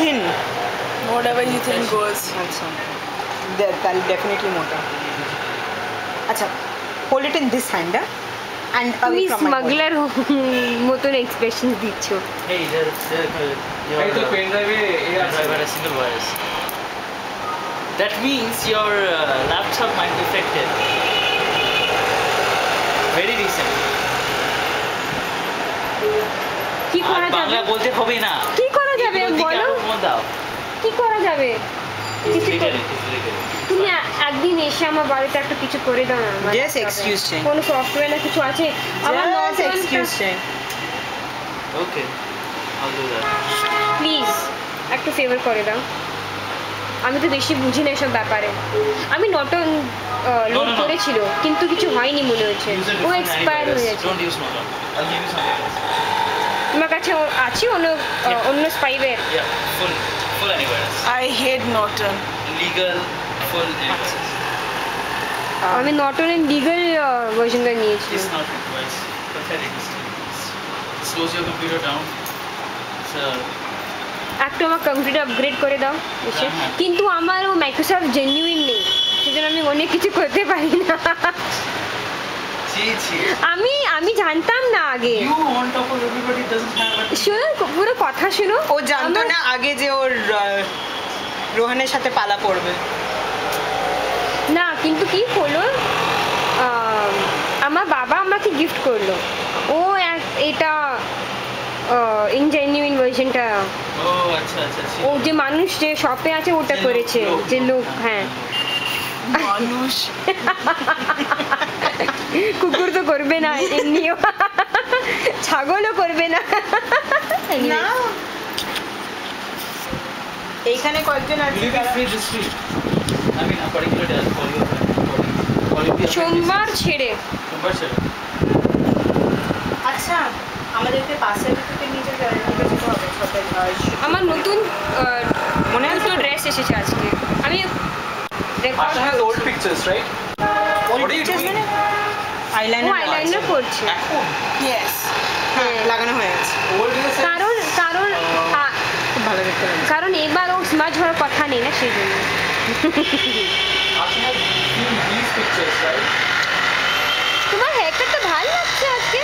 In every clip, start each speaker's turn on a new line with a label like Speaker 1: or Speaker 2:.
Speaker 1: thin.
Speaker 2: Whatever you think goes.
Speaker 1: আচ্ছা, তাহলে definitely মোটা। আচ্ছা, hold it in this hand, and
Speaker 3: তুমি
Speaker 1: away from my body.
Speaker 3: Smuggler মতন এক্সপ্রেশন দিচ্ছ।
Speaker 4: Hey,
Speaker 5: এই তো পেন ড্রাইভে
Speaker 4: driver a single virus. That means your laptop might be affected. Very recent.
Speaker 3: কি করা যাবে?
Speaker 4: বাংলা বলতে হবে না।
Speaker 3: কি করা যাবে বলো?
Speaker 4: দাও।
Speaker 3: কি করা যাবে? কিছু
Speaker 4: Literally,
Speaker 3: তুমি একদিন এসে আমার বাড়িতে একটা কিছু করে দাও না আমার
Speaker 1: Just excuse change.
Speaker 3: কোনো সফটওয়্যার না কিছু আছে আমার
Speaker 1: Just excuse change.
Speaker 4: Okay, I'll do that.
Speaker 3: Please একটু ফেভার করে দাও। আমি তো বেশি বুঝি না এসব ব্যাপারে। আমি নটন লোড
Speaker 4: no.
Speaker 3: করেছিল কিন্তু কিছু হয়নি মনে হচ্ছে।
Speaker 4: Use a
Speaker 3: ও
Speaker 4: different
Speaker 3: এক্সপায়ার হয়ে
Speaker 4: antivirus.
Speaker 3: গেছে।
Speaker 4: Don't use Norton. I'll give you something else.
Speaker 3: তোমার কাছে আছে অন্য spyware?
Speaker 4: Yeah, full antivirus.
Speaker 2: I hate Norton.
Speaker 4: Legal, full antivirus.
Speaker 3: আমি নটনের লিগ্যাল ভার্সনটা নিয়েছি।
Speaker 4: It's not antivirus. Pathetic. Slows your computer down. So,
Speaker 3: একটু আমার কম্পিউটার আপগ্রেড করে দাও এসে।
Speaker 4: হ্যাঁ।
Speaker 3: কিন্তু আমার ও মাইক্রোসফট জেনুইন নেই, সেজন্য আমি অনেক কিছু করতে পারি না। আমি জানতাম না আগে।
Speaker 4: you on top of everybody doesn't have a...
Speaker 3: শোনো পুরো কথা শোনো।
Speaker 1: ও জানতো না আগে যে ওর রোহানের সাথে পালা পড়বে।
Speaker 3: না কিন্তু কি হলো, আমার বাবা আমাকে গিফট করলো। ও এটা ইনজেনুইন ভার্সনটা,
Speaker 4: Oh, আচ্ছা।
Speaker 3: ও যে মানুষ যে শপে আছে ওটা করেছে, যে লোক। হ্যাঁ,
Speaker 2: মানুষ।
Speaker 3: কুকুর তো করবে না এমনিও, ছাগলও করবে না।
Speaker 1: না, এইখানে কয়েকজন আছে
Speaker 4: Will you be free this week? I mean, a particular day, I'll call you.
Speaker 3: সোমবার ছেড়ে।
Speaker 4: সোমবার ছেড়ে।
Speaker 1: আচ্ছা, আমাদেরকে পাশের থেকে নিচে যেতে হবে সবাই।
Speaker 3: আমার নতুন
Speaker 1: মনে আছে
Speaker 3: দুটো ড্রেস এসেছে আজকে। আমি
Speaker 5: Asha has old pictures, right?
Speaker 1: Old
Speaker 5: What are you
Speaker 1: pictures
Speaker 5: doing?
Speaker 1: মানে আইলাইনার
Speaker 3: আইলাইনার করছি।
Speaker 5: এখন
Speaker 2: Yes.
Speaker 1: হ্যাঁ, লাগানো হয়ে গেছে।
Speaker 5: old in the sense
Speaker 3: কারণ
Speaker 1: খুব ভালো দেখতে লাগছে।
Speaker 3: কারণ এবার ও স্মার্ট হওয়ার কথা নেই না, সেই জন্য।
Speaker 5: Asha has seen these pictures, right?
Speaker 3: তোমার হেয়ারকাটটা ভালো লাগছে আজকে,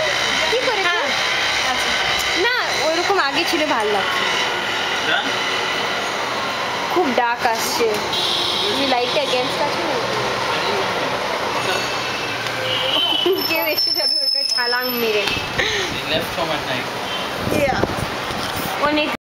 Speaker 3: কি করেছো? না ওইরকম আগে ছিল ভালো লাগছে,
Speaker 4: Done?
Speaker 3: খুব ডার্ক আসছে। তুমি লাইটটা এগেনস্ট আছে না, কেউ এসে যাবে ওটা ছালাং মেরে।
Speaker 4: He left home at night.
Speaker 1: Yeah.
Speaker 3: অনেক